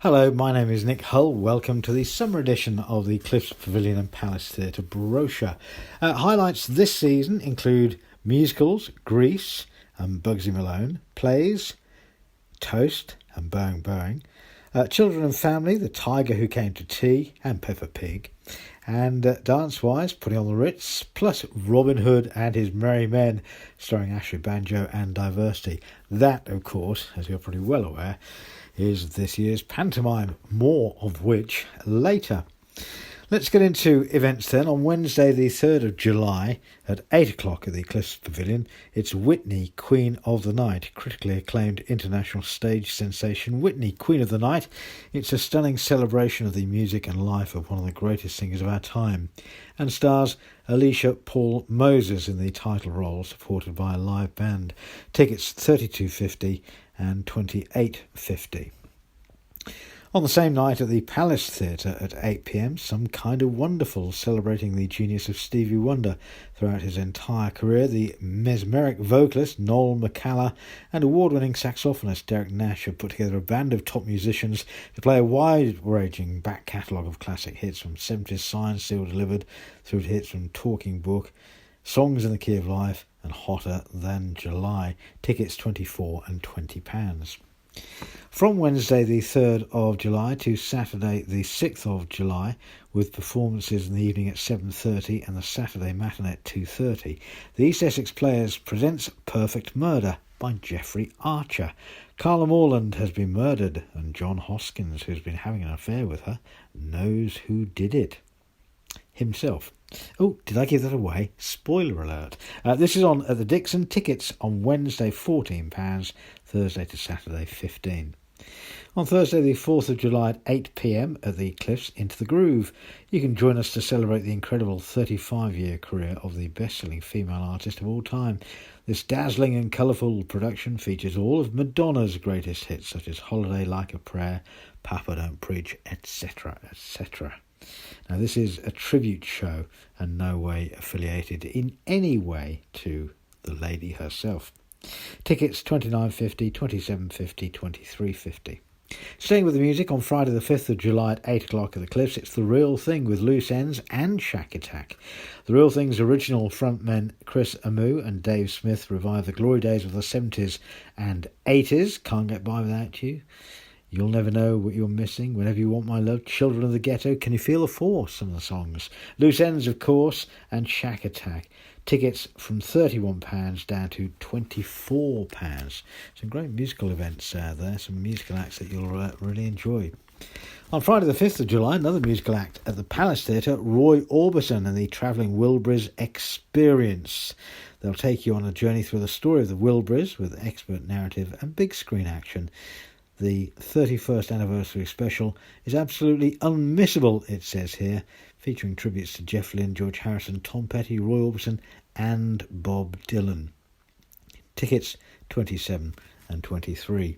Hello, my name is Nick Hull. Welcome to the summer edition of the Cliffs Pavilion and Palace Theatre brochure. Highlights this season include musicals, Grease and Bugsy Malone, plays, Toast and Bowing Bowing, Children and Family, The Tiger Who Came to Tea and Peppa Pig, and dance-wise, Putting on the Ritz, plus Robin Hood and His Merry Men, starring Ashley Banjo and Diversity. That, of course, as you're probably well aware, is this year's pantomime, more of which later. Let's get into events then. On Wednesday the 3rd of July at 8 o'clock at the Cliffs Pavilion, it's Whitney, Queen of the Night, critically acclaimed international stage sensation. Whitney, Queen of the Night. It's a stunning celebration of the music and life of one of the greatest singers of our time, and stars Alicia Paul Moses in the title role, supported by a live band. Tickets $32.50 and $28.50. On the same night at the Palace Theatre at 8 p.m, Some Kind of Wonderful, celebrating the genius of Stevie Wonder throughout his entire career. The mesmeric vocalist Noel McCalla and award-winning saxophonist Derek Nash have put together a band of top musicians to play a wide-ranging back catalogue of classic hits from 70s Signed, Sealed, Delivered through to hits from Talking Book, Songs in the Key of Life and Hotter Than July. Tickets £24 and £20. From Wednesday the 3rd of July to Saturday the 6th of July, with performances in the evening at 7:30 and the Saturday matinee at 2:30, the East Essex Players presents Perfect Murder by Geoffrey Archer. Carla Morland has been murdered, and John Hoskins, who's been having an affair with her, knows who did it. Himself. Oh, did I give that away? Spoiler alert. This is on at the Dixon. Tickets on Wednesday £14, Thursday to Saturday £15. On Thursday the 4th of July at 8 p.m. at the Cliffs, Into the Groove. You can join us to celebrate the incredible 35-year career of the best-selling female artist of all time. This dazzling and colourful production features all of Madonna's greatest hits, such as Holiday Like a Prayer, Papa Don't Preach, etc., etc. Now, this is a tribute show and no way affiliated in any way to the lady herself. Tickets $29.50, $27.50, $23.50. Staying with the music, on Friday the 5th of July at 8 o'clock at the Cliffs, it's The Real Thing with Loose Ends and Shack Attack. The Real Thing's original frontmen Chris Amu and Dave Smith revive the glory days of the 70s and 80s. Can't Get By Without You, You'll Never Know What You're Missing, Whenever You Want My Love, Children of the Ghetto, Can You Feel the Force, some of the songs. Loose Ends, of course, and Shack Attack. Tickets from £31 down to £24. Some great musical events there, some musical acts that you'll really enjoy. On Friday the 5th of July, another musical act at the Palace Theatre, Roy Orbison and the Travelling Wilburys Experience. They'll take you on a journey through the story of the Wilburys with expert narrative and big screen action. The 31st anniversary special is absolutely unmissable, it says here, featuring tributes to Jeff Lynne, George Harrison, Tom Petty, Roy Orbison and Bob Dylan. Tickets $27 and $23.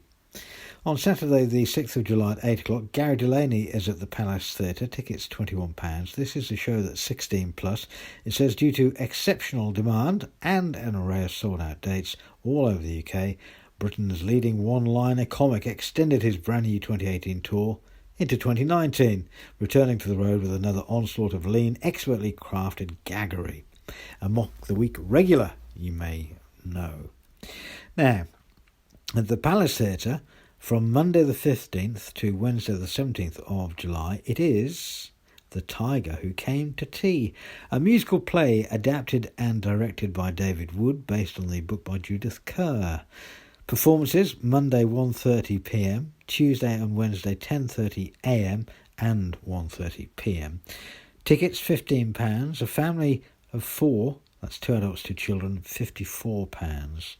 On Saturday the 6th of July at 8 o'clock, Gary Delaney is at the Palace Theatre. Tickets £21. This is a show that's 16 plus. It says due to exceptional demand and an array of sold-out dates all over the UK, Britain's leading one-liner comic extended his brand new 2018 tour into 2019, returning to the road with another onslaught of lean, expertly crafted gaggery. A Mock the Week regular, you may know. Now, at the Palace Theatre, from Monday the 15th to Wednesday the 17th of July, it is The Tiger Who Came to Tea, a musical play adapted and directed by David Wood, based on the book by Judith Kerr. Performances Monday 1:30 p.m, Tuesday and Wednesday 10:30 a.m. and 1:30 p.m. Tickets £15. A family of 4, that's 2 adults, 2 children, £54.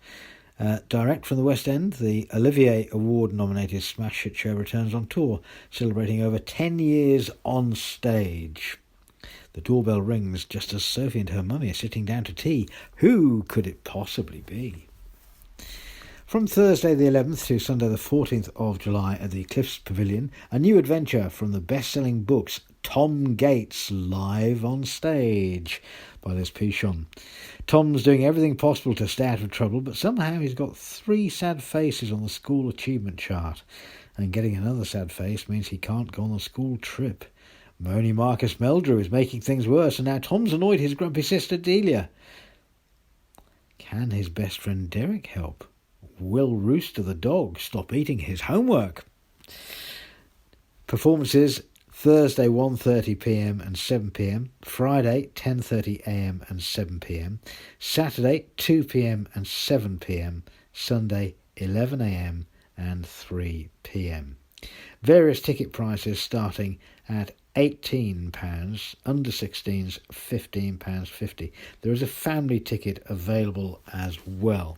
Direct from the West End, the Olivier Award-nominated smash hit show returns on tour, celebrating over 10 years on stage. The doorbell rings just as Sophie and her mummy are sitting down to tea. Who could it possibly be? From Thursday the 11th to Sunday the 14th of July at the Cliffs Pavilion, a new adventure from the best-selling books Tom Gates live on stage by Liz Pichon. Tom's doing everything possible to stay out of trouble, but somehow he's got 3 sad faces on the school achievement chart. and getting another sad face means he can't go on the school trip. Moany Marcus Meldrew is making things worse, and now Tom's annoyed his grumpy sister Delia. Can his best friend Derek help? Will Rooster the dog stop eating his homework? Performances Thursday 1:30pm and 7pm, Friday 10:30am and 7pm, Saturday 2pm and 7pm, Sunday 11am and 3pm. Various ticket prices starting at £18, under 16s £15.50. There is a family ticket available as well.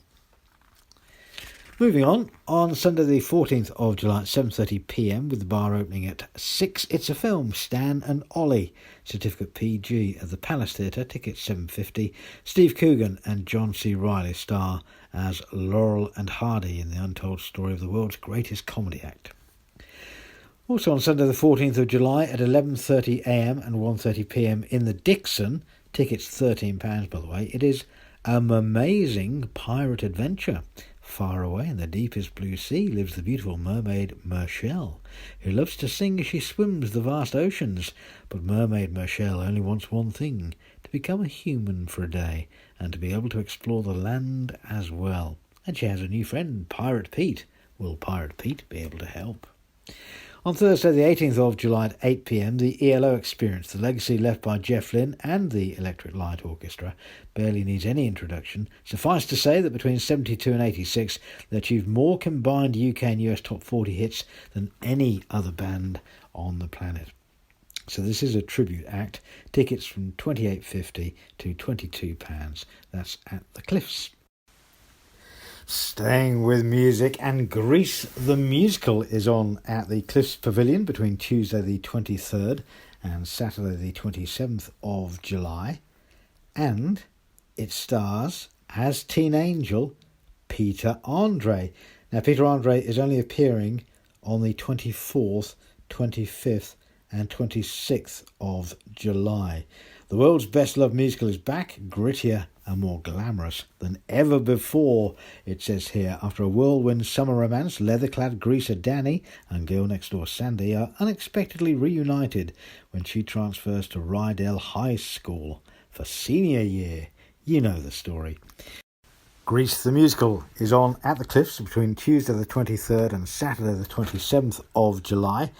Moving on Sunday the 14th of July at 7:30pm with the bar opening at 6, It's a Film, Stan and Ollie, certificate PG at the Palace Theatre, tickets £7.50. Steve Coogan and John C. Reilly star as Laurel and Hardy in the untold story of the world's greatest comedy act. Also on Sunday the 14th of July at 11:30am and 1:30pm in the Dixon, tickets £13 by the way, it is an amazing pirate adventure. Far away in the deepest blue sea lives the beautiful mermaid Mershell, who loves to sing as she swims the vast oceans. But mermaid Mershell only wants one thing, to become a human for a day and to be able to explore the land as well. And she has a new friend, Pirate Pete. Will Pirate Pete be able to help? On Thursday the 18th of July at 8pm, the ELO Experience, the legacy left by Jeff Lynne and the Electric Light Orchestra, barely needs any introduction. Suffice to say that between 72 and 86, they achieved more combined UK and US top 40 hits than any other band on the planet. So this is a tribute act. Tickets from £28.50 to £22. That's at the Cliffs. Staying with music, and Grease the Musical is on at the Cliffs Pavilion between Tuesday the 23rd and Saturday the 27th of July. And it stars, as Teen Angel, Peter Andre. Now, Peter Andre is only appearing on the 24th, 25th and 26th of July. The world's best-loved musical is back, grittier and more glamorous than ever before, it says here. After a whirlwind summer romance, leather-clad greaser Danny and girl next door Sandy are unexpectedly reunited when she transfers to Rydell High School for senior year. You know the story. Grease the Musical is on at the Cliffs between Tuesday the 23rd and Saturday the 27th of July.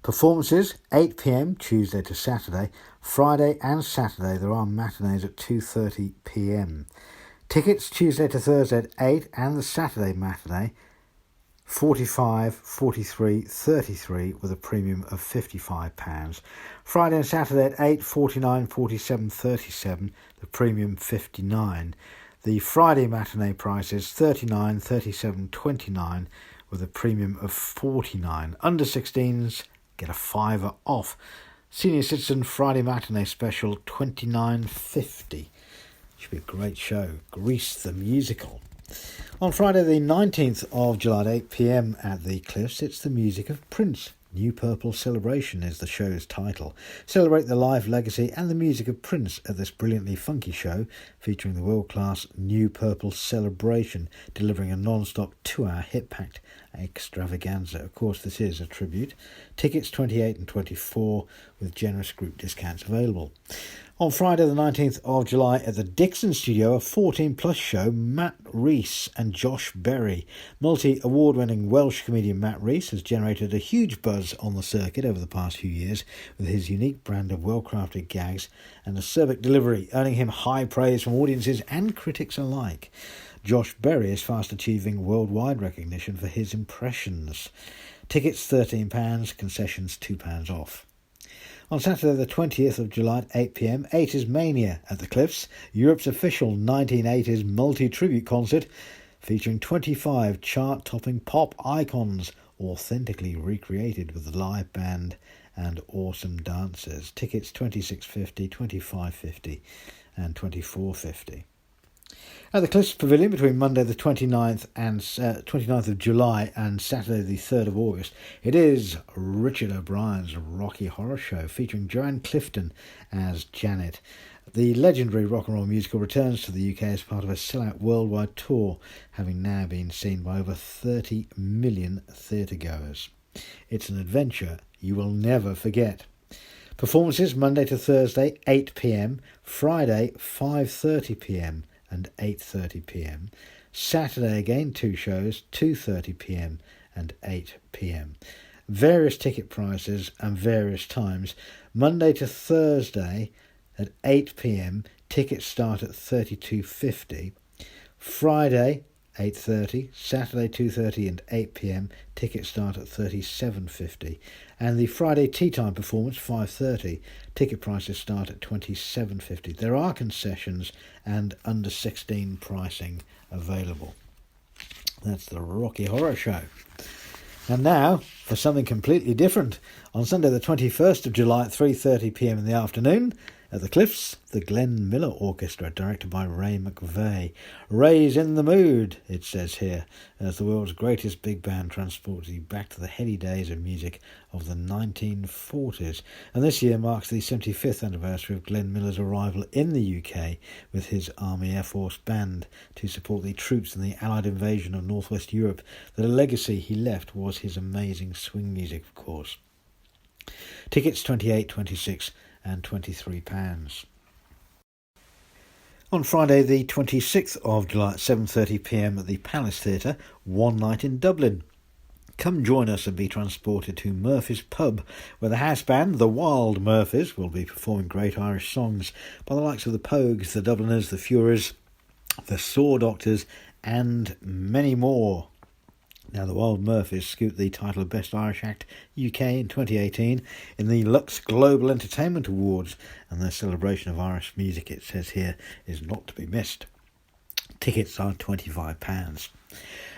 Performances 8pm Tuesday to Saturday. Friday and Saturday there are matinees at 2:30pm. Tickets Tuesday to Thursday at 8 and the Saturday matinee £45, £43, £33 with a premium of £55. Friday and Saturday at 8, £49, £47, £37, the premium £59. The Friday matinee price is £39, £37, £29 with a premium of £49. Under 16s get a £5 off. Senior Citizen Friday matinee special $29.50. Should be a great show. Grease the Musical. On Friday the 19th of July at 8pm at the Cliffs, it's the music of Prince. New Purple Celebration is the show's title. Celebrate the life, legacy and the music of Prince at this brilliantly funky show featuring the world-class New Purple Celebration, delivering a non-stop 2-hour hit-packed extravaganza. Of course, this is a tribute. Tickets 28 and 24 with generous group discounts available. On Friday the 19th of July at the Dixon Studio, a 14-plus show, Matt Rees and Josh Berry. Multi-award-winning Welsh comedian Matt Rees has generated a huge buzz on the circuit over the past few years with his unique brand of well-crafted gags and acerbic delivery, earning him high praise from audiences and critics alike. Josh Berry is fast achieving worldwide recognition for his impressions. Tickets £13, concessions £2 off. On Saturday the 20th of July at 8pm, 80s Mania at the Cliffs, Europe's official 1980s multi-tribute concert featuring 25 chart-topping pop icons authentically recreated with the live band and awesome dancers. Tickets £26.50, £25.50 and £24.50. At the Cliffs Pavilion between Monday the 29th of July and Saturday the 3rd of August, it is Richard O'Brien's Rocky Horror Show featuring Joanne Clifton as Janet. The legendary rock and roll musical returns to the UK as part of a sellout worldwide tour, having now been seen by over 30 million theatregoers. It's an adventure you will never forget. Performances Monday to Thursday 8 p.m, Friday 5:30 p.m. and 8:30 p.m. Saturday again 2 shows, 2:30 p.m. and 8 p.m. Various ticket prices and various times. Monday to Thursday at 8 p.m. tickets start at $32.50. Friday 8:30, Saturday 2:30 and 8 p.m. tickets start at $37.50. And the Friday tea time performance 5:30, ticket prices start at $27.50. There are concessions and under 16 pricing available. That's the Rocky Horror Show. And now for something completely different. On Sunday the 21st of July at 3:30 p.m. in the afternoon, at the Cliffs, the Glenn Miller Orchestra, directed by Ray McVeigh. Ray's in the mood, it says here, as the world's greatest big band transports you back to the heady days of music of the 1940s. And this year marks the 75th anniversary of Glenn Miller's arrival in the UK with his Army Air Force band to support the troops in the Allied invasion of Northwest Europe. The legacy he left was his amazing swing music, of course. Tickets £28, £26 and £23. On Friday the 26th of July at 7:30 p.m. at the Palace Theatre, One Night in Dublin. Come join us and be transported to Murphy's Pub, where the house band, the Wild Murphys, will be performing great Irish songs by the likes of the Pogues, the Dubliners, the Furies, the Saw Doctors and many more. Now, the Wild Murphys scooped the title of Best Irish Act UK in 2018 in the Lux Global Entertainment Awards, and their celebration of Irish music, it says here, is not to be missed. Tickets are £25.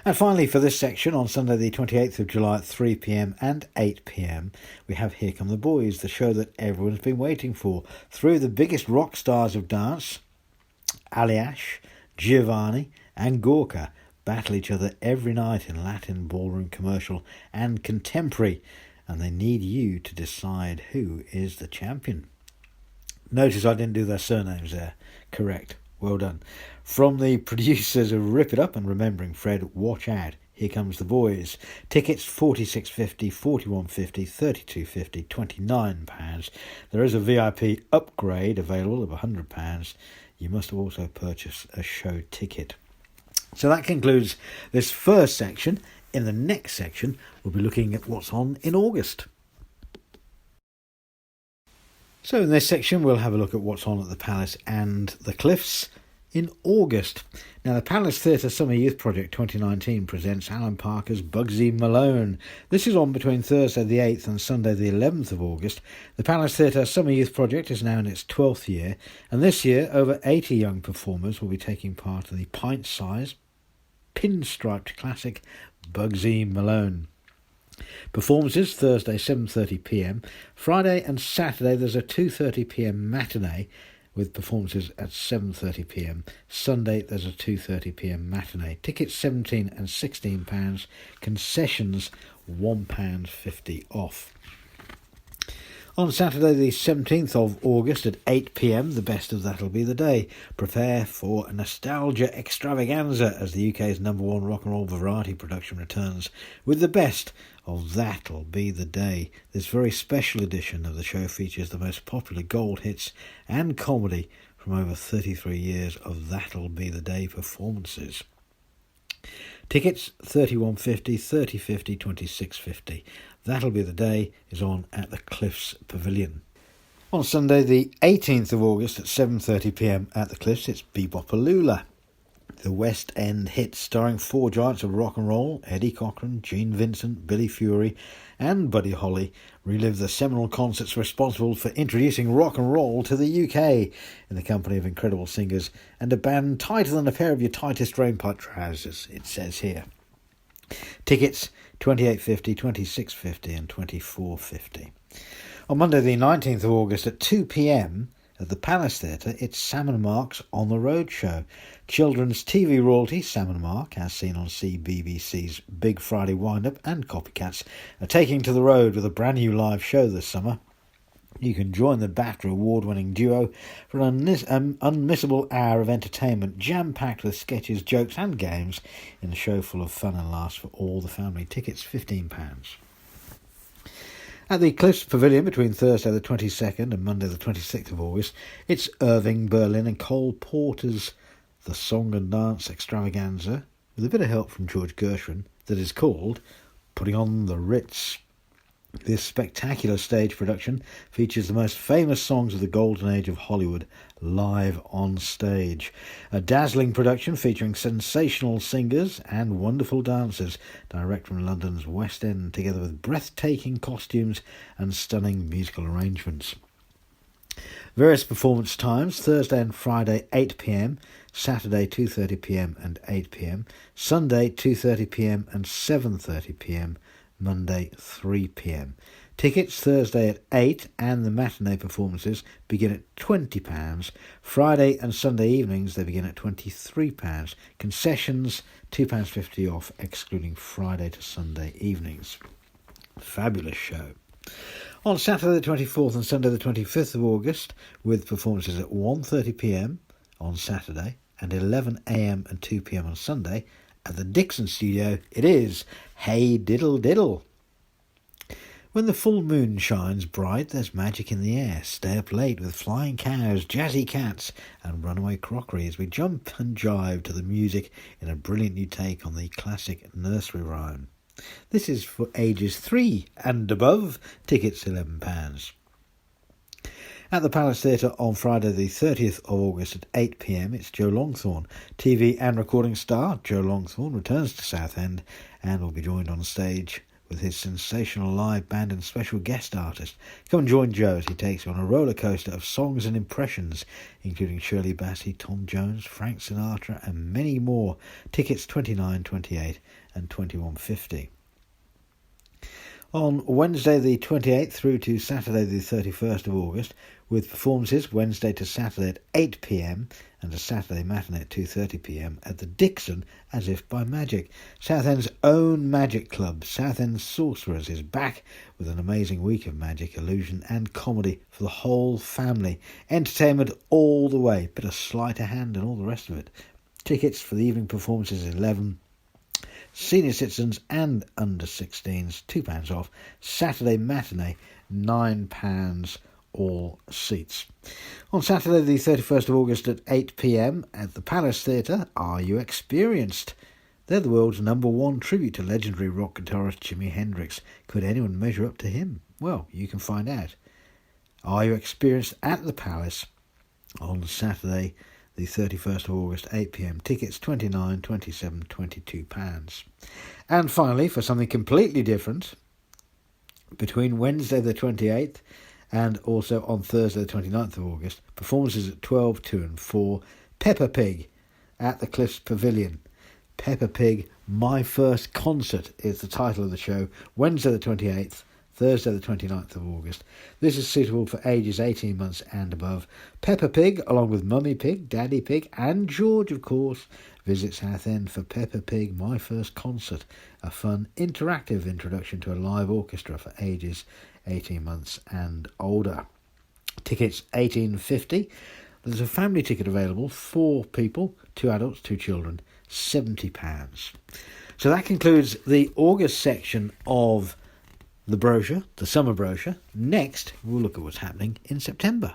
And finally, for this section, on Sunday the 28th of July at 3 p.m. and 8 p.m, we have Here Come the Boys, the show that everyone's been waiting for. Through the biggest rock stars of dance, Aliash, Giovanni and Gorka, battle each other every night in Latin, ballroom, commercial and contemporary, and they need you to decide who is the champion. Notice I didn't do their surnames there. Correct. Well done. From the producers of Rip It Up and Remembering Fred, watch out. Here Comes the Boys. Tickets £46.50, £41.50, £32.50, £29. There is a VIP upgrade available of £100. You must also purchase a show ticket. So that concludes this first section. In the next section, we'll be looking at what's on in August. So in this section, we'll have a look at what's on at the Palace and the Cliffs in August. Now, the Palace Theatres Summer Youth Project 2019 presents Alan Parker's Bugsy Malone. This is on between Thursday the 8th and Sunday the 11th of August. The Palace Theatre Summer Youth Project is now in its 12th year, and this year over 80 young performers will be taking part in the pint-sized, pinstriped classic Bugsy Malone. Performances Thursday 7:30 p.m, Friday and Saturday there's a 2:30 p.m. matinee with performances at 7:30 p.m. Sunday there's a 2:30 p.m. matinee. Tickets £17 and £16. Concessions £1.50 off. On Saturday the 17th of August at 8 p.m, the best of That'll Be the Day. Prepare for a nostalgia extravaganza as the UK's #1 rock and roll variety production returns with the best of That'll Be the Day. This very special edition of the show features the most popular gold hits and comedy from over 33 years of That'll Be the Day performances. Tickets £31.50, £30.50, £26.50. That'll Be the Day is on at the Cliffs Pavilion. On Sunday the 18th of August at 7:30 p.m. at the Cliffs, it's Bebopaloola. The West End hit starring four giants of rock and roll, Eddie Cochran, Gene Vincent, Billy Fury and Buddy Holly, relive the seminal concerts responsible for introducing rock and roll to the UK in the company of incredible singers and a band tighter than a pair of your tightest rainpipe trousers, it says here. Tickets £28.50, £26.50 and £24.50. On Monday the 19th of August at 2 p.m, at the Palace Theatre, it's Sam and Mark's On the Road show. Children's TV royalty Sam and Mark, as seen on CBBC's Big Friday Wind-Up and Copycats, are taking to the road with a brand new live show this summer. You can join the BAFTA award-winning duo for an unmissable hour of entertainment, jam-packed with sketches, jokes and games in a show full of fun and laughs for all the family. Tickets £15. At the Cliffs Pavilion between Thursday the 22nd and Monday the 26th of August, it's Irving Berlin and Cole Porter's The Song and Dance Extravaganza, with a bit of help from George Gershwin, that is called Putting on the Ritz. This spectacular stage production features the most famous songs of the golden age of Hollywood live on stage. A dazzling production featuring sensational singers and wonderful dancers direct from London's West End, together with breathtaking costumes and stunning musical arrangements. Various performance times: Thursday and Friday 8pm, Saturday 2:30pm and 8pm, Sunday 2:30pm and 7:30pm, Monday 3pm. Tickets Thursday at 8 and the matinee performances begin at £20. Friday and Sunday evenings they begin at £23. Concessions £2.50 off, excluding Friday to Sunday evenings. Fabulous show. On Saturday the 24th and Sunday the 25th of August, with performances at 1:30pm on Saturday and 11am and 2pm on Sunday, at the Dixon Studio, it is Hey Diddle Diddle. When the full moon shines bright, there's magic in the air. Stay up late with flying cows, jazzy cats and runaway crockery as we jump and jive to the music in a brilliant new take on the classic nursery rhyme. This is for ages 3 and above. Tickets £11. At the Palace Theatre on Friday the 30th of August at 8pm, it's Joe Longthorne. TV and recording star Joe Longthorne returns to Southend and will be joined on stage with his sensational live band and special guest artist. Come and join Joe as he takes you on a roller coaster of songs and impressions, including Shirley Bassey, Tom Jones, Frank Sinatra and many more. Tickets £29, £28 and £21.50. On Wednesday the 28th through to Saturday the 31st of August, with performances Wednesday to Saturday at 8pm and a Saturday matinee at 2:30pm at the Dixon, as if by magic. Southend's own magic club, Southend Sorcerers, is back with an amazing week of magic, illusion and comedy for the whole family. Entertainment all the way, bit of sleight of hand and all the rest of it. Tickets for the evening performances £11. Senior citizens and under 16s £2 off. Saturday matinee £9 all seats. On Saturday the 31st of August at 8pm at the Palace Theatre, Are You Experienced? They're the world's #1 tribute to legendary rock guitarist Jimi Hendrix. Could anyone measure up to him? Well, you can find out. Are You Experienced at the Palace on Saturday the 31st of August, 8pm. Tickets £29, £27, £22. And finally, for something completely different, between Wednesday the 28th and also on Thursday the 29th of August, performances at 12, 2 and 4, Peppa Pig at the Cliffs Pavilion. Peppa Pig, My First Concert is the title of the show. Wednesday the 28th, Thursday the 29th of August. This is suitable for ages 18 months and above. Peppa Pig, along with Mummy Pig, Daddy Pig and George, of course, visit Southend for Peppa Pig, My First Concert, a fun, interactive introduction to a live orchestra for ages 18 months and older. Tickets £18.50. There's a family ticket available, 4 people, 2 adults, 2 children, £70. So that concludes the August section of the brochure, the summer brochure. Next, we'll look at what's happening in September.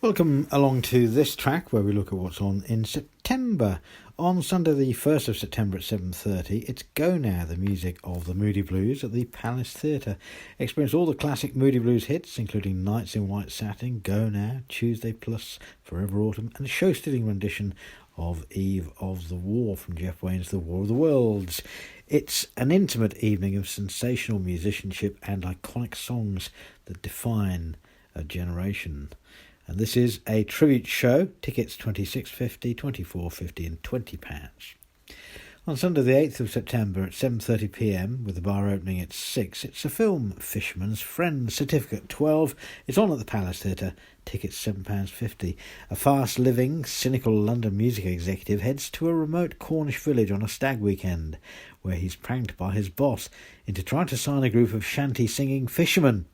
Welcome along to this track where we look at what's on in September. On Sunday the 1st of September at 7:30, it's Go Now, the music of the Moody Blues at the Palace Theatre. Experience all the classic Moody Blues hits, including Nights in White Satin, Go Now, Tuesday Plus, Forever Autumn, and a show-stealing rendition of Eve of the War from Jeff Wayne's The War of the Worlds. It's an intimate evening of sensational musicianship and iconic songs that define a generation. And this is a tribute show. Tickets £26.50, £24.50 and £20. On Sunday the 8th of September at 7:30pm, with the bar opening at 6, it's a film, Fisherman's Friend, Certificate 12. It's on at the Palace Theatre. Tickets £7.50. A fast-living, cynical London music executive heads to a remote Cornish village on a stag weekend, where he's pranked by his boss into trying to sign a group of shanty-singing fishermen.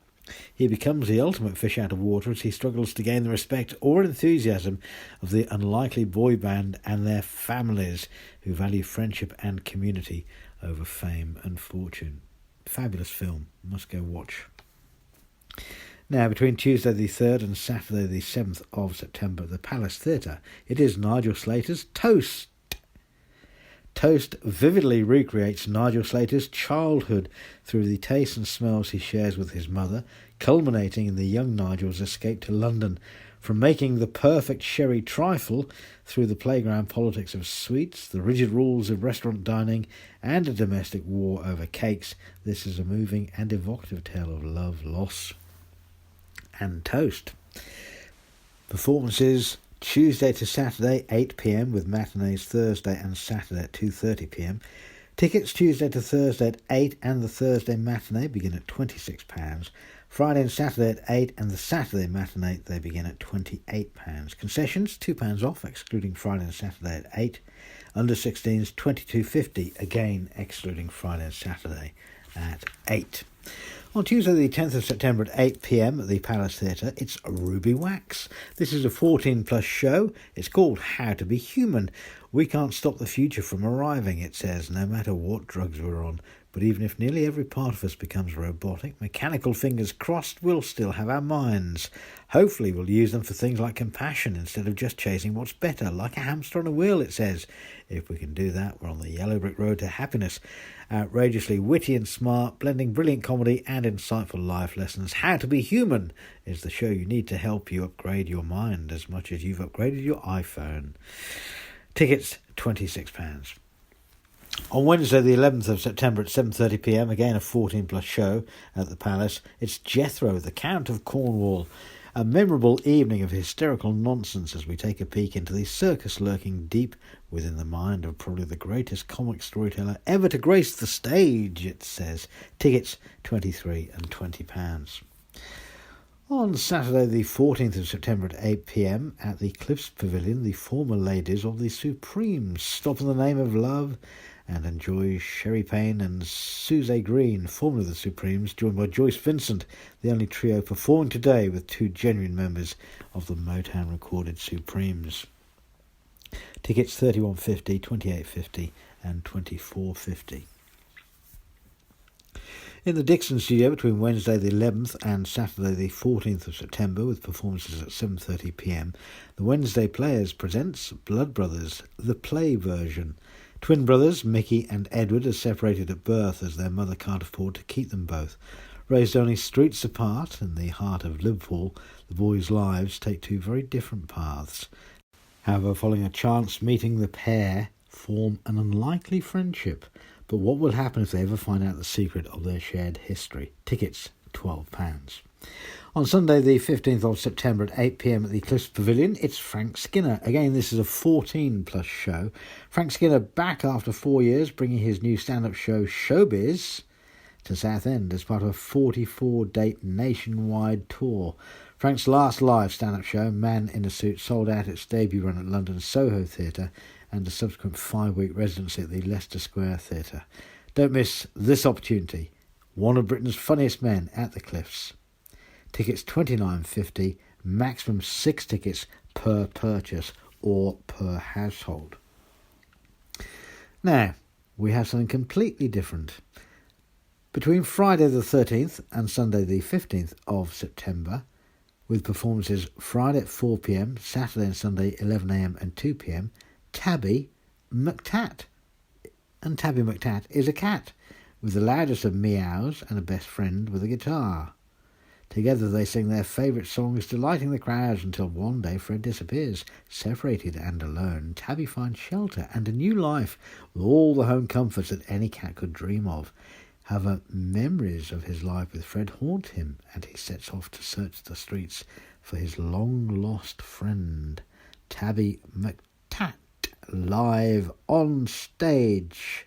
He becomes the ultimate fish out of water as he struggles to gain the respect or enthusiasm of the unlikely boy band and their families, who value friendship and community over fame and fortune. Fabulous film, must go watch. Now, between Tuesday the 3rd and Saturday the 7th of September at the Palace Theatre, it is Nigel Slater's Toast. Toast vividly recreates Nigel Slater's childhood through the tastes and smells he shares with his mother, culminating in the young Nigel's escape to London, from making the perfect sherry trifle through the playground politics of sweets, the rigid rules of restaurant dining, and a domestic war over cakes. This is a moving and evocative tale of love, loss, and toast. Performances Tuesday to Saturday 8 p.m. with matinees Thursday and Saturday at 2:30 p.m. Tickets Tuesday to Thursday at 8 and the Thursday matinee begin at £26. Friday and Saturday at 8 and the Saturday matinee they begin at £28. Concessions £2 off excluding Friday and Saturday at 8. Under 16s £22.50 again excluding Friday and Saturday at 8. On Tuesday the 10th of September at 8 p.m. at the Palace Theatre, it's Ruby Wax. This is a 14-plus show. It's called How to Be Human. We can't stop the future from arriving, it says, no matter what drugs we're on. But even if nearly every part of us becomes robotic, mechanical fingers crossed, we'll still have our minds. Hopefully we'll use them for things like compassion instead of just chasing what's better, like a hamster on a wheel, it says. If we can do that, we're on the yellow brick road to happiness. Outrageously witty and smart, blending brilliant comedy and insightful life lessons. How to Be Human is the show you need to help you upgrade your mind as much as you've upgraded your iPhone. Tickets, £26. On Wednesday the 11th of September at 7:30 p.m, again a 14-plus show at the Palace, it's Jethro, the Count of Cornwall. A memorable evening of hysterical nonsense as we take a peek into the circus lurking deep within the mind of probably the greatest comic storyteller ever to grace the stage, it says. Tickets £23 and £20. On Saturday the 14th of September at 8 p.m. at the Cliffs Pavilion, the former ladies of the Supremes stop in the name of love and enjoy Sherry Payne and Suze Green, formerly the Supremes, joined by Joyce Vincent, the only trio performing today with two genuine members of the Motown recorded Supremes. Tickets £31.50, £28.50 and £24.50. In the Dixon studio between Wednesday the 11th and Saturday the 14th of September with performances at 7:30 p.m, the Wednesday Players presents Blood Brothers, the play version. Twin brothers, Mickey and Edward, are separated at birth as their mother can't afford to keep them both. Raised only streets apart in the heart of Liverpool, the boys' lives take two very different paths. However, following a chance meeting, the pair form an unlikely friendship. But what will happen if they ever find out the secret of their shared history? Tickets, £12. On Sunday the 15th of September at 8 p.m. at the Cliffs Pavilion, it's Frank Skinner. Again, this is a 14-plus show. Frank Skinner back after 4 years, bringing his new stand-up show Showbiz to Southend as part of a 44-date nationwide tour. Frank's last live stand-up show, Man in a Suit, sold out its debut run at London's Soho Theatre and a subsequent 5-week residency at the Leicester Square Theatre. Don't miss this opportunity. One of Britain's funniest men at the Cliffs. Tickets £29.50, maximum 6 tickets per purchase or per household. Now, we have something completely different. Between Friday the 13th and Sunday the 15th of September, with performances Friday at 4 p.m, Saturday and Sunday 11 a.m. and 2 p.m, Tabby McTat. And Tabby McTat is a cat with the loudest of meows and a best friend with a guitar. Together they sing their favourite songs, delighting the crowds until one day Fred disappears. Separated and alone, Tabby finds shelter and a new life with all the home comforts that any cat could dream of. However, memories of his life with Fred haunt him, and he sets off to search the streets for his long-lost friend, Tabby McTat, live on stage.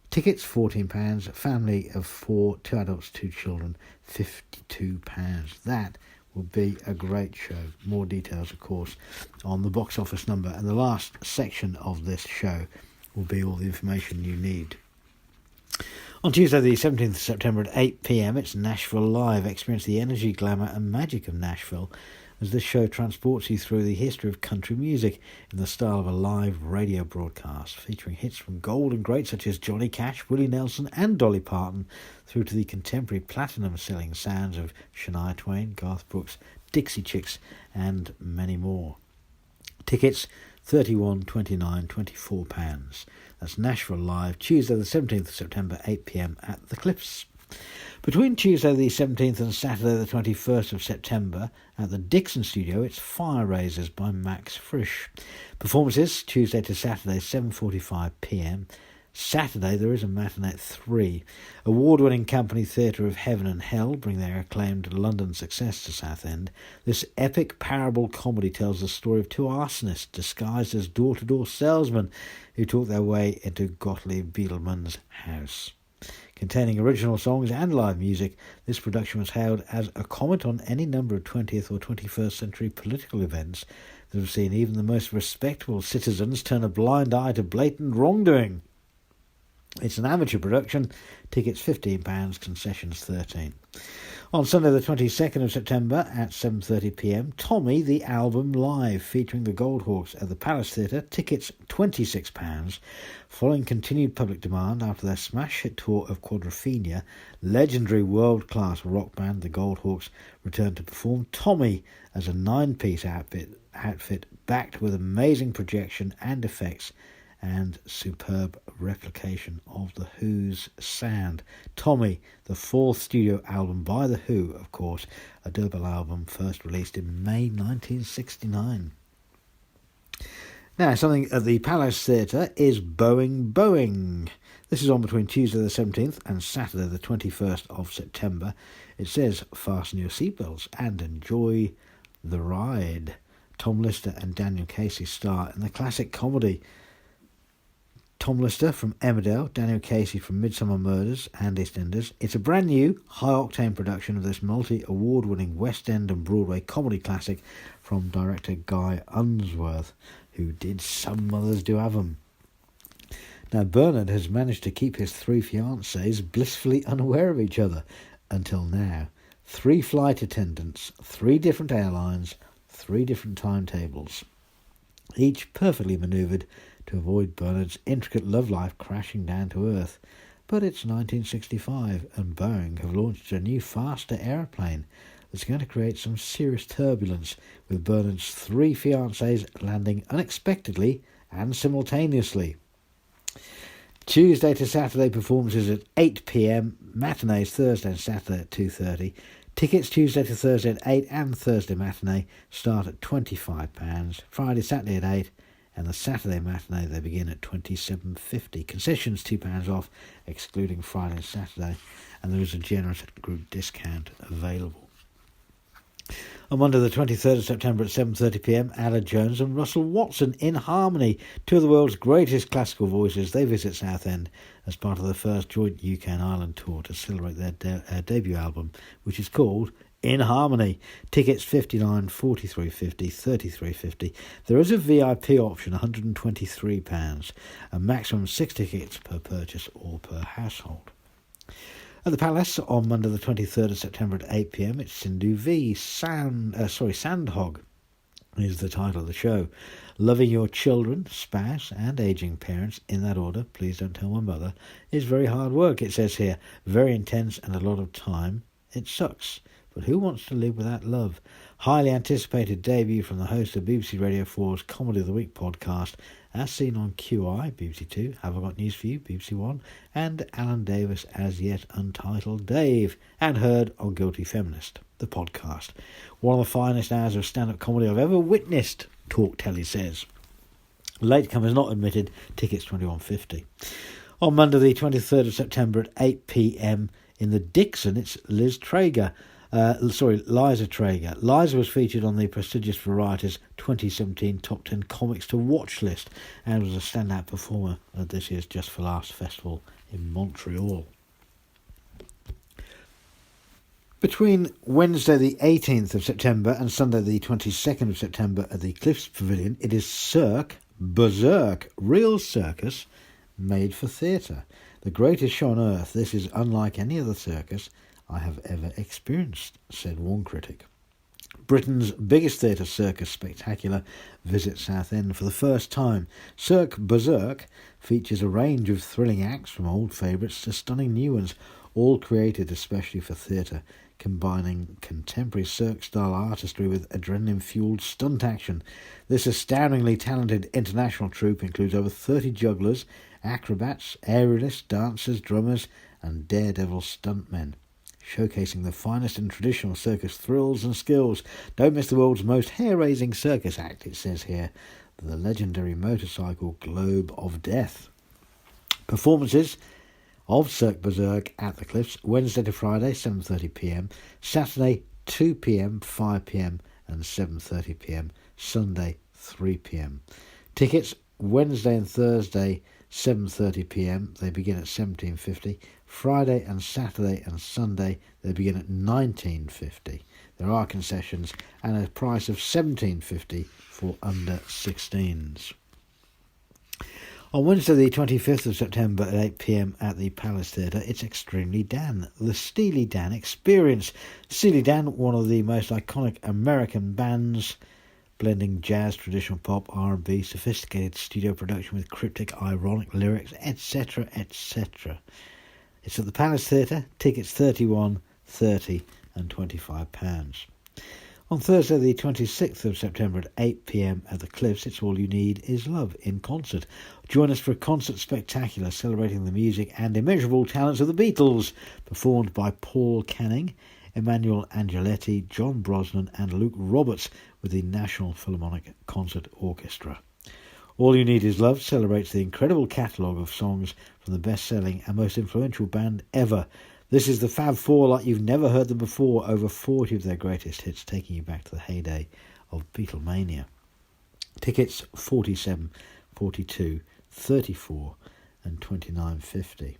Tickets £14, family of 4, 2 adults, 2 children, £52. That will be a great show. More details, of course, on the box office number. And the last section of this show will be all the information you need. On Tuesday the 17th of September at 8 p.m, it's Nashville Live. Experience the energy, glamour and magic of Nashville as this show transports you through the history of country music in the style of a live radio broadcast, featuring hits from golden greats such as Johnny Cash, Willie Nelson and Dolly Parton, through to the contemporary platinum-selling sounds of Shania Twain, Garth Brooks, Dixie Chicks and many more. Tickets £31, £29, £24. That's Nashville Live, Tuesday the 17th of September, 8 p.m. at the Cliffs. Between Tuesday the 17th and Saturday the 21st of September at the Dixon Studio, it's Fire Raisers by Max Frisch. Performances Tuesday to Saturday, 7:45 p.m. Saturday there is a matinee at 3. Award-winning company Theatre of Heaven and Hell bring their acclaimed London success to Southend. This epic parable comedy tells the story of two arsonists disguised as door-to-door salesmen who talk their way into Gottlieb Biedelmann's house. Containing original songs and live music, this production was hailed as a comment on any number of 20th or 21st century political events that have seen even the most respectable citizens turn a blind eye to blatant wrongdoing. It's an amateur production, tickets £15, concessions £13. On Sunday the 22nd of September at 7:30 p.m, Tommy the Album Live, featuring the Goldhawks at the Palace Theatre, tickets £26. Following continued public demand after their smash hit tour of Quadrophenia, legendary world-class rock band the Goldhawks returned to perform Tommy as a 9-piece outfit backed with amazing projection and effects and superb replication of The Who's sound. Tommy, the 4th studio album by The Who, of course, a double album first released in May 1969. Now, something at the Palace Theatre is Boeing. This is on between Tuesday the 17th and Saturday the 21st of September. It says, fasten your seatbelts and enjoy the ride. Tom Lister and Daniel Casey star in the classic comedy. Tom Lister from Emmerdale, Daniel Casey from Midsummer Murders and EastEnders. It's a brand new, high-octane production of this multi-award-winning West End and Broadway comedy classic from director Guy Unsworth, who did Some Mothers Do Have 'Em. Now, Bernard has managed to keep his 3 fiancées blissfully unaware of each other until now. 3 flight attendants, 3 different airlines, 3 different timetables, each perfectly manoeuvred to avoid Bernard's intricate love life crashing down to earth. But it's 1965 and Boeing have launched a new faster aeroplane that's going to create some serious turbulence, with Bernard's 3 fiancées landing unexpectedly and simultaneously. Tuesday to Saturday performances at 8 p.m, matinees Thursday and Saturday at 2:30. Tickets Tuesday to Thursday at 8 and Thursday matinee start at £25, Friday, Saturday at 8, and the Saturday matinee they begin at £27.50. Concessions £2 off, excluding Friday and Saturday, and there is a generous group discount available. On Monday the 23rd of September at 7:30 p.m, Ada Jones and Russell Watson in harmony, 2 of the world's greatest classical voices. They visit Southend as part of their first joint UK and Ireland tour to celebrate their debut album, which is called In Harmony. Tickets £59, £43.50, £33.50. There is a VIP option, £123, a maximum 6 tickets per purchase or per household. At the Palace on Monday the 23rd of September at 8 p.m, it's Sindhu V. Sandhog is the title of the show. Loving your children, spouse and ageing parents, in that order, please don't tell my mother, is very hard work, it says here. Very intense and a lot of time. It sucks. But who wants to live without love? Highly anticipated debut from the host of BBC Radio 4's Comedy of the Week podcast, as seen on QI, BBC 2, Have I Got News For You, BBC 1, and Alan Davis as yet untitled Dave, and heard on Guilty Feminist, the podcast. One of the finest hours of stand-up comedy I've ever witnessed, Talk Telly says. Latecomers not admitted, tickets £21.50. On Monday the 23rd of September at 8 p.m, in the Dixon, it's Liza Traeger. Liza was featured on the prestigious Variety's 2017 Top 10 Comics to Watch list and was a standout performer at this year's Just for Laughs festival in Montreal. Between Wednesday the 18th of September and Sunday the 22nd of September at the Cliffs Pavilion, it is Berserk, real circus made for theatre. The greatest show on earth, this is unlike any other circus I have ever experienced, said one critic. Britain's biggest theatre circus spectacular visits Southend for the first time. Cirque Berserk features a range of thrilling acts from old favourites to stunning new ones, all created especially for theatre, combining contemporary cirque-style artistry with adrenaline-fuelled stunt action. This astoundingly talented international troupe includes over 30 jugglers, acrobats, aerialists, dancers, drummers and daredevil stuntmen, showcasing the finest in traditional circus thrills and skills. Don't miss the world's most hair-raising circus act, it says here, the legendary motorcycle Globe of Death. Performances of Cirque Berserk at the Cliffs, Wednesday to Friday, 7:30pm, Saturday, 2pm, 5pm and 7:30pm, Sunday, 3pm. Tickets, Wednesday and Thursday, 7:30pm, they begin at £17.50. Friday and Saturday and Sunday, they begin at £19.50. There are concessions and a price of £17.50 for under 16s. On Wednesday the 25th of September at 8pm at the Palace Theatre, it's Extremely Dan, the Steely Dan Experience. Steely Dan, one of the most iconic American bands, blending jazz, traditional pop, R&B, sophisticated studio production with cryptic, ironic lyrics, etc., etc. It's at the Palace Theatre, tickets £31, £30 and £25. On Thursday the 26th of September at 8pm at the Cliffs, it's All You Need Is Love in concert. Join us for a concert spectacular celebrating the music and immeasurable talents of the Beatles, performed by Paul Canning, Emmanuel Angeletti, John Brosnan and Luke Roberts with the National Philharmonic Concert Orchestra. All You Need Is Love celebrates the incredible catalogue of songs from the best-selling and most influential band ever. This is the Fab Four like you've never heard them before, over 40 of their greatest hits, taking you back to the heyday of Beatlemania. Tickets £47, £42, £34 and £29.50.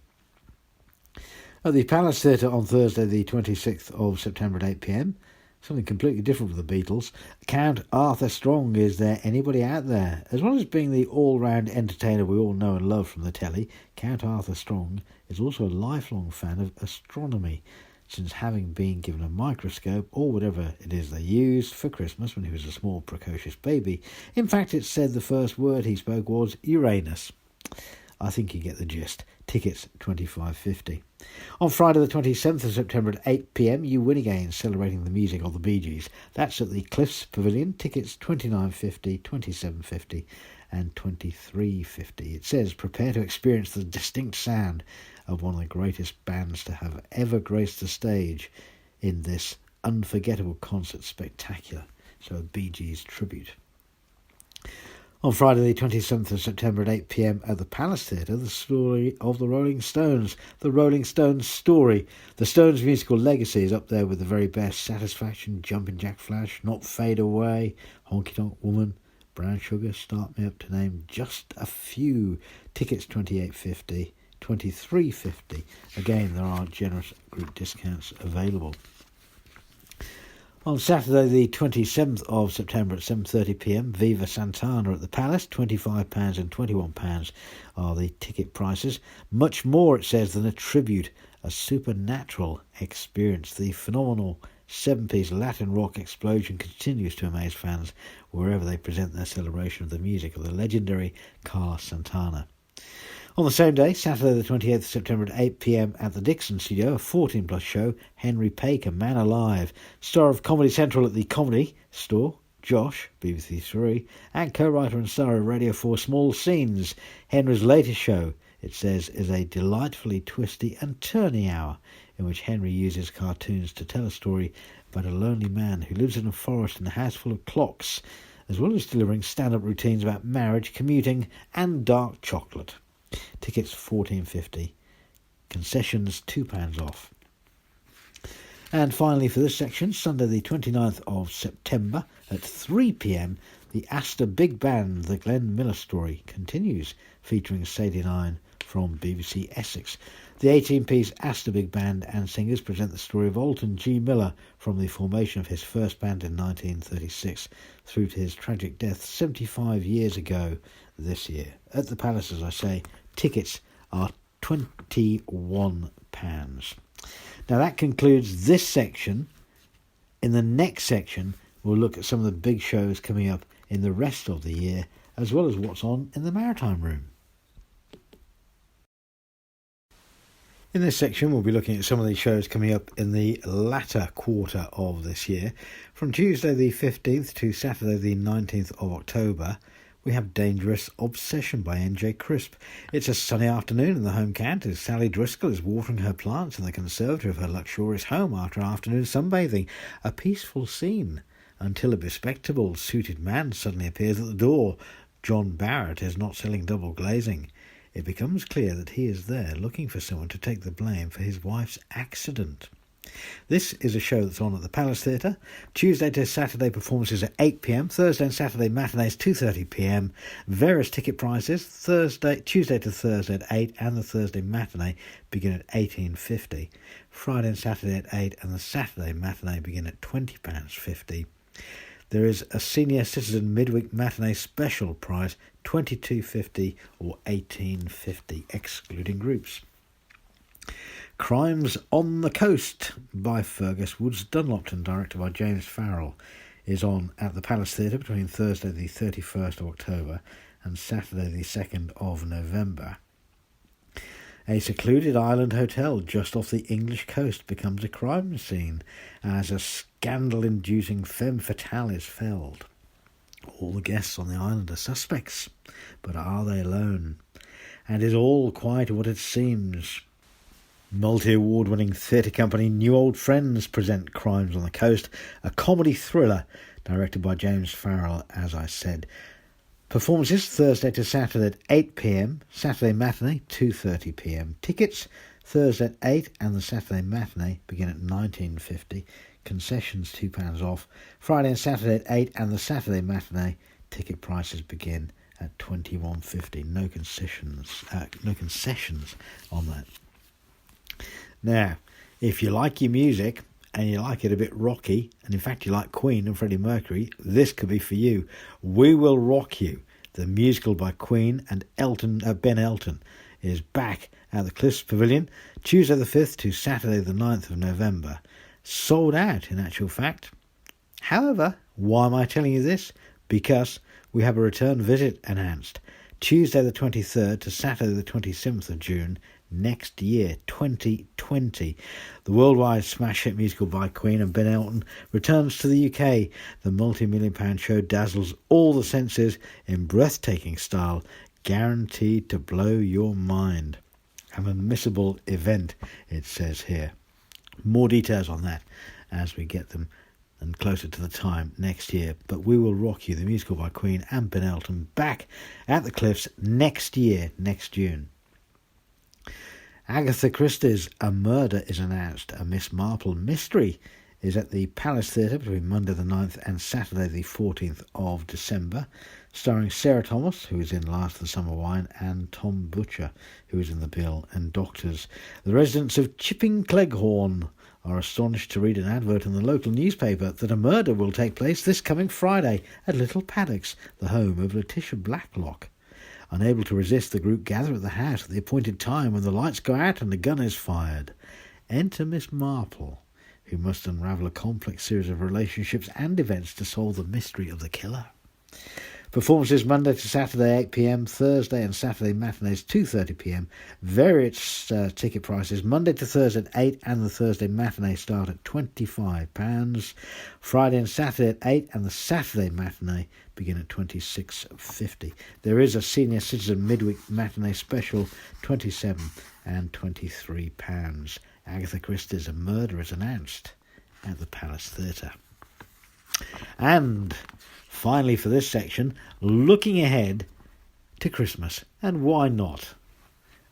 At the Palace Theatre on Thursday the 26th of September at 8pm, something completely different from the Beatles. Count Arthur Strong, Is There Anybody Out There? As well as being the all-round entertainer we all know and love from the telly, Count Arthur Strong is also a lifelong fan of astronomy, since having been given a microscope, or whatever it is they used, for Christmas when he was a small precocious baby. In fact, it's said the first word he spoke was Uranus. I think you get the gist. Tickets £25.50. On Friday the 27th of September at 8pm, you win again, celebrating the music of the Bee Gees. That's at the Cliffs Pavilion. Tickets £29.50, £27.50 and £23.50. It says, prepare to experience the distinct sound of one of the greatest bands to have ever graced the stage in this unforgettable concert spectacular. So a Bee Gees tribute. On Friday the 27th of September at 8pm at the Palace Theatre, the story of the Rolling Stones. The Rolling Stones story. The Stones' musical legacy is up there with the very best: Satisfaction, Jumpin' Jack Flash, Not Fade Away, Honky Tonk Woman, Brown Sugar, Start Me Up, to name just a few. Tickets £28.50, £23.50. Again, there are generous group discounts available. On Saturday the 27th of September at 7:30pm, Viva Santana at the Palace, £25 and £21 are the ticket prices. Much more, it says, than a tribute, a supernatural experience. The phenomenal 7-piece Latin rock explosion continues to amaze fans wherever they present their celebration of the music of the legendary Carl Santana. On the same day, Saturday the 28th of September at 8pm at the Dixon Studio, a 14-plus show, Henry Paker, Man Alive. Star of Comedy Central at the Comedy Store, Josh, BBC Three, and co-writer and star of Radio 4 Small Scenes. Henry's latest show, it says, is a delightfully twisty and turny hour in which Henry uses cartoons to tell a story about a lonely man who lives in a forest in a house full of clocks, as well as delivering stand-up routines about marriage, commuting and dark chocolate. Tickets £14.50. Concessions £2 off. And finally for this section, Sunday the 29th of September at 3pm, the Astor Big Band, The Glenn Miller Story, continues, featuring Sadie Nine from BBC Essex. The 18-piece Astor Big Band and singers present the story of Alton G. Miller from the formation of his first band in 1936 through to his tragic death 75 years ago this year. At the Palace, as I say, tickets are £21. Now that concludes this section. In the next section, we'll look at some of the big shows coming up in the rest of the year, as well as what's on in the Maritime Room. In this section, we'll be looking at some of the shows coming up in the latter quarter of this year. From Tuesday the 15th to Saturday the 19th of October, we have Dangerous Obsession by N.J. Crisp. It's a sunny afternoon in the home county. Sally Driscoll is watering her plants in the conservatory of her luxurious home after afternoon sunbathing. A peaceful scene until a bespectacled, suited man suddenly appears at the door. John Barrett is not selling double glazing. It becomes clear that he is there looking for someone to take the blame for his wife's accident. This is a show that's on at the Palace Theatre. Tuesday to Saturday performances at 8 p.m, Thursday and Saturday matinees 2:30 p.m. Various ticket prices, Tuesday to Thursday at 8 and the Thursday matinee begin at £18.50. Friday and Saturday at 8 and the Saturday matinee begin at £20.50. There is a senior citizen midweek matinee special price, £22.50 or £18.50, excluding groups. Crimes on the Coast by Fergus Woods Dunlopton, directed by James Farrell, is on at the Palace Theatre between Thursday the 31st of October and Saturday the 2nd of November. A secluded island hotel just off the English coast becomes a crime scene as a scandal-inducing femme fatale is felled. All the guests on the island are suspects, but are they alone? And is all quite what it seems? Multi-award-winning theatre company New Old Friends present Crimes on the Coast, a comedy thriller directed by James Farrell, as I said. Performances Thursday to Saturday at 8 p.m, Saturday matinee 2:30 p.m. Tickets Thursday at 8 and the Saturday matinee begin at £19.50. Concessions £2 off. Friday and Saturday at 8 and the Saturday matinee ticket prices begin at £21.50. No concessions on that. Now, if you like your music and you like it a bit rocky, and in fact you like Queen and Freddie Mercury, this could be for you. We Will Rock You, the musical by Queen and Ben Elton, is back at the Cliffs Pavilion, Tuesday the 5th to Saturday the 9th of November. Sold out, in actual fact. However, why am I telling you this? Because we have a return visit announced. Tuesday the 23rd to Saturday the 27th of June, next year, 2020. The worldwide smash hit musical by Queen and Ben Elton returns to the UK. The multi-million-pound show dazzles all the senses in breathtaking style, guaranteed to blow your mind. An unmissable event, it says here. More details on that as we get them and closer to the time next year. But We Will Rock You, the musical by Queen and Ben Elton, back at the Cliffs next year, next June. Agatha Christie's A Murder is announced. A Miss Marple mystery is at the Palace Theatre between Monday the 9th and Saturday the 14th of December, starring Sarah Thomas, who is in Last of the Summer Wine, and Tom Butcher, who is in The Bill and Doctors. The residents of Chipping Cleghorn are astonished to read an advert in the local newspaper that a murder will take place this coming Friday at Little Paddocks, the home of Letitia Blacklock. Unable to resist, the group gather at the house at the appointed time when the lights go out and the gun is fired. Enter Miss Marple, who must unravel a complex series of relationships and events to solve the mystery of the killer. Performances Monday to Saturday 8 p.m, Thursday and Saturday matinees 2:30 p.m. Various ticket prices Monday to Thursday at 8 and the Thursday matinee start at £25. Friday and Saturday at 8 and the Saturday matinee begin at £26.50. There is a senior citizen midweek matinee special, £27 and £23. Agatha Christie's A Murder is announced at the Palace Theatre. And finally, for this section, looking ahead to Christmas, and why not?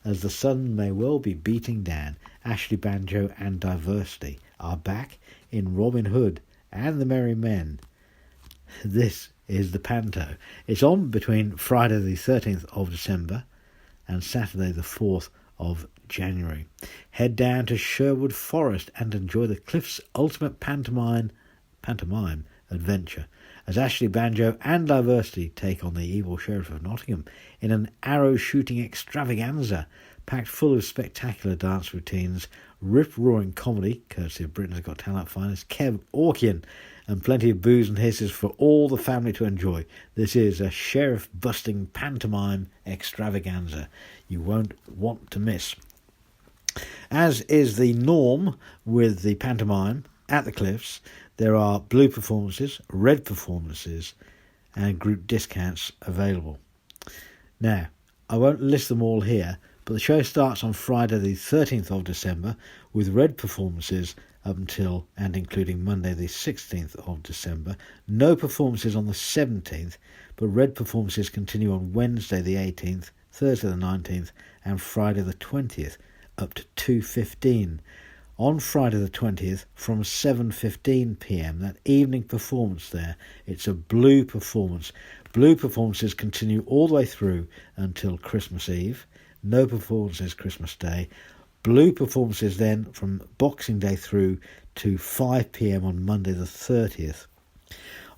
As the sun may well be beating down, Ashley Banjo and Diversity are back in Robin Hood and the Merry Men. This is the Panto. It's on between Friday the 13th of December and Saturday the 4th of January. Head down to Sherwood Forest and enjoy the Cliff's ultimate pantomime adventure as Ashley Banjo and Diversity take on the evil Sheriff of Nottingham in an arrow-shooting extravaganza packed full of spectacular dance routines, rip-roaring comedy, courtesy of Britain's Got Talent finest Kev Orkian, and plenty of booze and hisses for all the family to enjoy. This is a sheriff-busting pantomime extravaganza you won't want to miss. As is the norm with the pantomime at the Cliffs, there are blue performances, red performances, and group discounts available. Now, I won't list them all here, but the show starts on Friday the 13th of December with red performances up until and including Monday the 16th of December. No performances on the 17th, but red performances continue on Wednesday the 18th, Thursday the 19th and Friday the 20th up to 2:15. On Friday the 20th from 7:15pm, that evening performance there, it's a blue performance. Blue performances continue all the way through until Christmas Eve. No performances Christmas Day. Blue performances then from Boxing Day through to 5pm on Monday the 30th.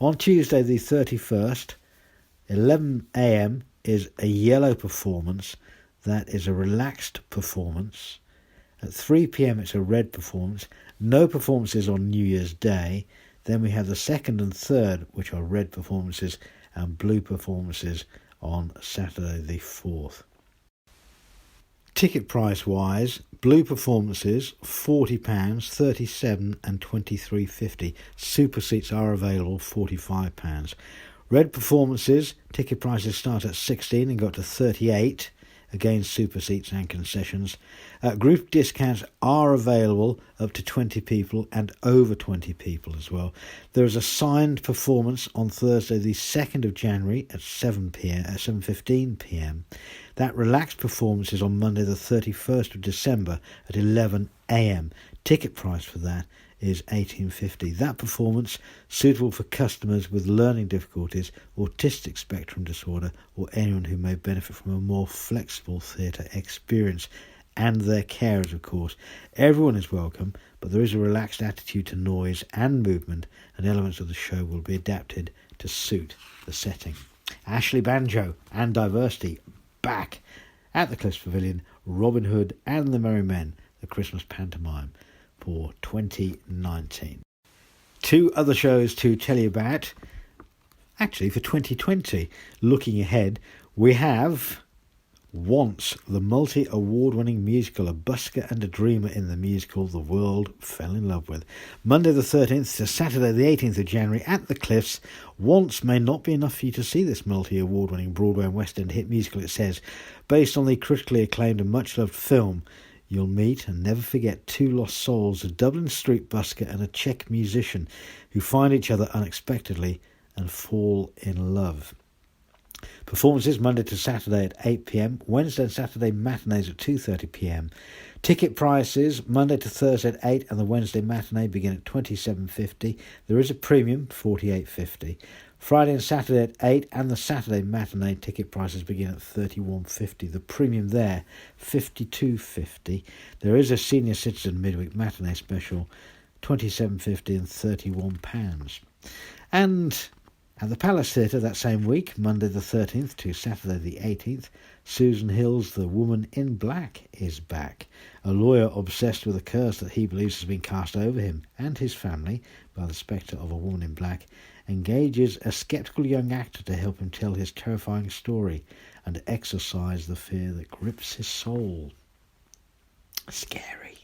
On Tuesday the 31st, 11am is a yellow performance. That is a relaxed performance. At 3pm it's a red performance. No performances on New Year's Day. Then we have the 2nd and 3rd, which are red performances, and blue performances on Saturday the 4th. Ticket price wise, blue performances £40, £37 and £23.50. Super seats are available, £45. Red performances, ticket prices start at £16 and go up to £38. Again, super seats and concessions. Group discounts are available up to 20 people and over 20 people as well. There is a signed performance on Thursday the 2nd of January at 7:15pm. That relaxed performance is on Monday the 31st of December at 11am. Ticket price for that is £18.50. That performance suitable for customers with learning difficulties, autistic spectrum disorder, or anyone who may benefit from a more flexible theatre experience, and their carers, of course. Everyone is welcome, but there is a relaxed attitude to noise and movement, and elements of the show will be adapted to suit the setting. Ashley Banjo and Diversity back at the Cliffs Pavilion. Robin Hood and the Merry Men, the Christmas pantomime for 2019. Two other shows to tell you about, actually for 2020. Looking ahead, we have Once, the multi-award-winning musical, a busker and a dreamer in the musical the world fell in love with. Monday the 13th to Saturday the 18th of January at the Cliffs. Once may not be enough for you to see this multi-award-winning Broadway and West End hit musical, it says. Based on the critically acclaimed and much-loved film, you'll meet and never forget two lost souls, a Dublin street busker and a Czech musician, who find each other unexpectedly and fall in love. Performances Monday to Saturday at 8pm, Wednesday and Saturday matinees at 2:30pm. Ticket prices Monday to Thursday at 8 and the Wednesday matinee begin at £27.50. There is a premium, £48.50. Friday and Saturday at 8 and the Saturday matinee ticket prices begin at £31.50. The premium there, £52.50. There is a senior citizen midweek matinee special, £27.50 and £31. And at the Palace Theatre that same week, Monday the 13th to Saturday the 18th, Susan Hill's The Woman in Black is back. A lawyer obsessed with a curse that he believes has been cast over him and his family by the spectre of a woman in black engages a sceptical young actor to help him tell his terrifying story and exorcise the fear that grips his soul. Scary.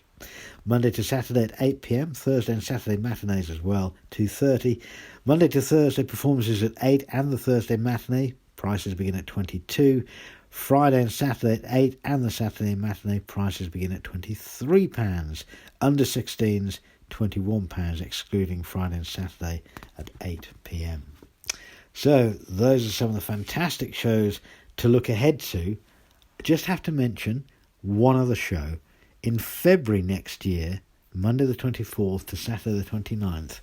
Monday to Saturday at 8pm, Thursday and Saturday matinees as well, 2:30. Monday to Thursday performances at 8 and the Thursday matinee, prices begin at £22. Friday and Saturday at 8 and the Saturday matinee, prices begin at £23. Under 16s, £21, excluding Friday and Saturday at 8pm. So those are some of the fantastic shows to look ahead to. Just have to mention one other show. In February next year, Monday the 24th to Saturday the 29th,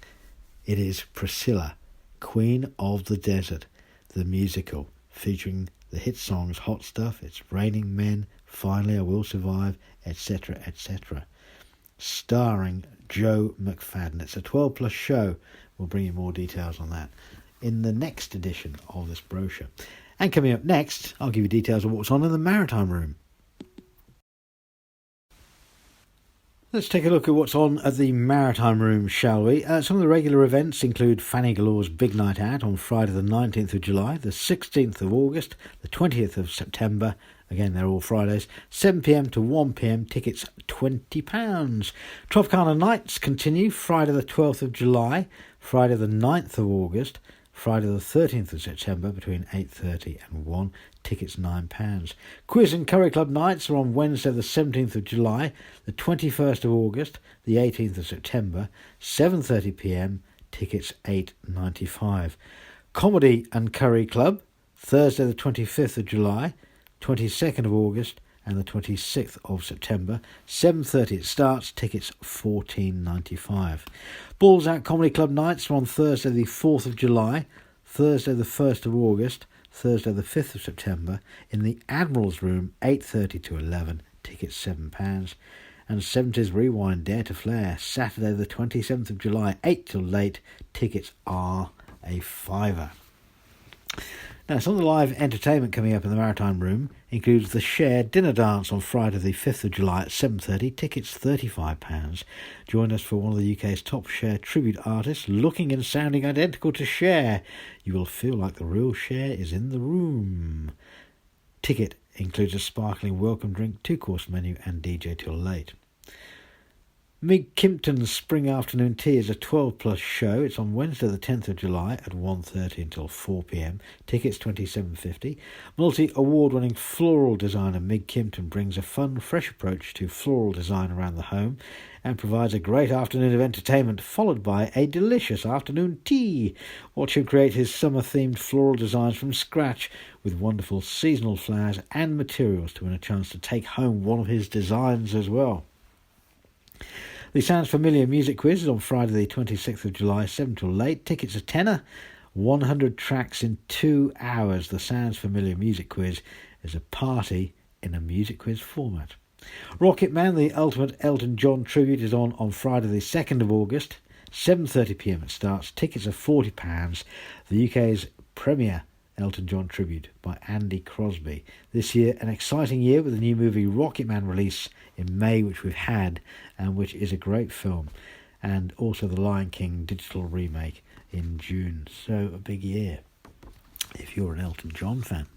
it is Priscilla, Queen of the Desert, the musical, featuring the hit songs Hot Stuff, It's Raining Men, Finally I Will Survive, etc., etc. Starring Joe McFadden. It's a 12 plus show. We'll bring you more details on that in the next edition of this brochure. And coming up next, I'll give you details of what's on in the Maritime Room. Let's take a look at what's on at the Maritime Room, shall we? Some of the regular events include Fanny Galore's Big Night Out on Friday the 19th of July, the 16th of August, the 20th of September. Again, they're all Fridays, 7pm to 1pm, tickets £20. Tropicana Nights continue Friday the 12th of July, Friday the 9th of August, Friday the 13th of September between 8:30 and 1, tickets £9. Quiz and Curry Club Nights are on Wednesday the 17th of July, the 21st of August, the 18th of September, 7:30pm, tickets £8.95. Comedy and Curry Club, Thursday the 25th of July, 22nd of August and the 26th of September, 7:30 it starts, tickets £14.95. Balls Out Comedy Club Nights are on Thursday the 4th of July, Thursday the 1st of August, Thursday the 5th of September in the Admiral's Room, 8:30 to 11, tickets £7. And 70s Rewind Dare to Flare, Saturday the 27th of July, 8 till late, tickets are a £5. Now, some of the live entertainment coming up in the Maritime Room includes the Shared Dinner Dance on Friday the 5th of July at 7:30, tickets £35. Join us for one of the UK's top Cher tribute artists, looking and sounding identical to Cher. You will feel like the real Cher is in the room. Ticket includes a sparkling welcome drink, 2-course menu and DJ till late. Mig Kimpton's Spring Afternoon Tea is a 12-plus show. It's on Wednesday the 10th of July at 1:30 until 4pm. Tickets £27.50. Multi-award-winning floral designer Mig Kimpton brings a fun, fresh approach to floral design around the home and provides a great afternoon of entertainment followed by a delicious afternoon tea. Watch him create his summer-themed floral designs from scratch with wonderful seasonal flowers and materials to win a chance to take home one of his designs as well. The Sounds Familiar Music Quiz is on Friday the 26th of July, 7 till late. Tickets are tenner. 100 tracks in 2 hours. The Sounds Familiar Music Quiz is a party in a music quiz format. Rocket Man, the ultimate Elton John tribute, is on Friday the 2nd of August. 7:30pm it starts. Tickets are £40. The UK's premier Elton John tribute by Andy Crosby. This year, an exciting year with the new movie Rocket Man release in May, which we've had, and which is a great film, and also the Lion King digital remake in June. So a big year if you're an Elton John fan.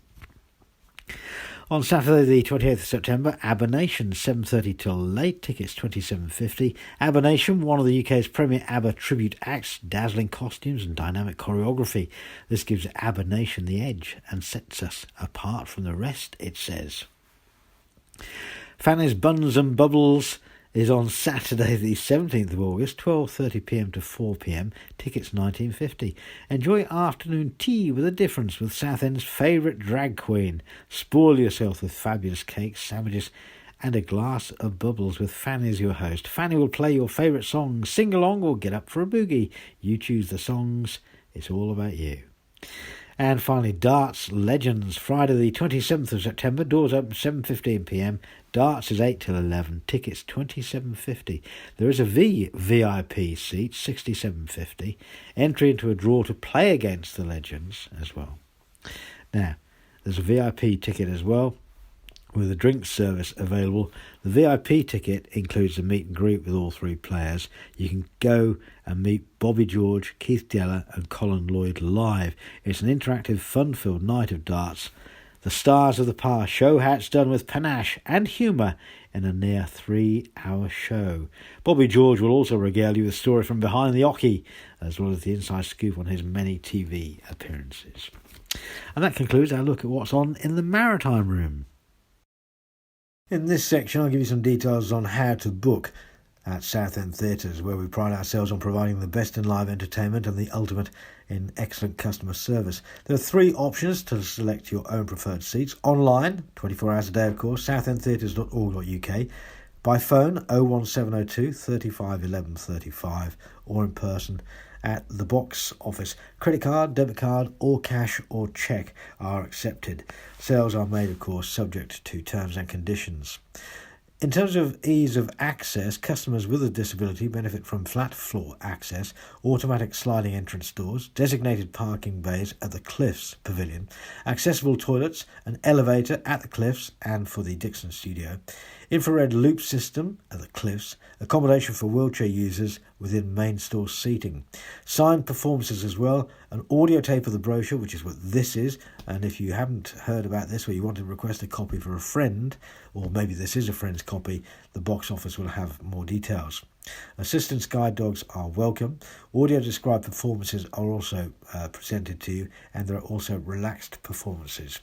On Saturday the 28th of September, ABBA Nation, 7:30 till late, tickets £27.50. ABBA Nation, one of the UK's premier ABBA tribute acts, dazzling costumes and dynamic choreography. This gives ABBA Nation the edge and sets us apart from the rest, it says. Fanny's Buns and Bubbles is on Saturday the 17th of August, 12:30pm to 4pm, tickets £19.50. Enjoy afternoon tea with a difference with Southend's favourite drag queen. Spoil yourself with fabulous cakes, sandwiches and a glass of bubbles with Fanny as your host. Fanny will play your favourite songs, sing along or get up for a boogie. You choose the songs, it's all about you. And finally, Darts Legends, Friday the 27th of September, doors open 7:15pm. Darts is 8 till 11, tickets £27.50. There is a VIP seat, £67.50. Entry into a draw to play against the Legends as well. Now, there's a VIP ticket as well, with a drinks service available. The VIP ticket includes a meet and greet with all three players. You can go and meet Bobby George, Keith Deller and Colin Lloyd live. It's an interactive, fun-filled night of darts. The stars of the past show how it's done with panache and humour in a near 3-hour show. Bobby George will also regale you with stories from behind the oche, as well as the inside scoop on his many TV appearances. And that concludes our look at what's on in the Maritime Room. In this section, I'll give you some details on how to book at Southend Theatres, where we pride ourselves on providing the best in live entertainment and the ultimate in excellent customer service. There are 3 options to select your own preferred seats. Online, 24 hours a day of course, southendtheatres.org.uk. By phone, 01702 35 11 35, or in person at the box office. Credit card, debit card, or cash or cheque are accepted. Sales are made, of course, subject to terms and conditions. In terms of ease of access, customers with a disability benefit from flat floor access, automatic sliding entrance doors, designated parking bays at the Cliffs Pavilion, accessible toilets, an elevator at the Cliffs and for the Dixon studio. Infrared loop system at the Cliffs, accommodation for wheelchair users within main store seating. Signed performances as well, an audio tape of the brochure, which is what this is, and if you haven't heard about this or you want to request a copy for a friend, or maybe this is a friend's copy, the box office will have more details. Assistance guide dogs are welcome. Audio described performances are also presented to you, and there are also relaxed performances.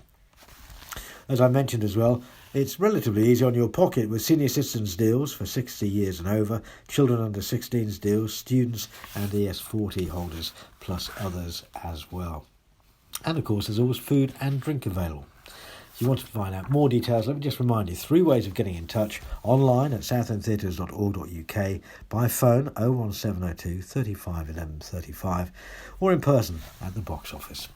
As I mentioned as well, it's relatively easy on your pocket with senior citizens deals for 60 years and over, children under 16s deals, students and ES40 holders, plus others as well. And of course, there's always food and drink available. If you want to find out more details, let me just remind you, 3 ways of getting in touch: online at southendtheatres.org.uk, by phone 01702 35 11 35, or in person at the box office.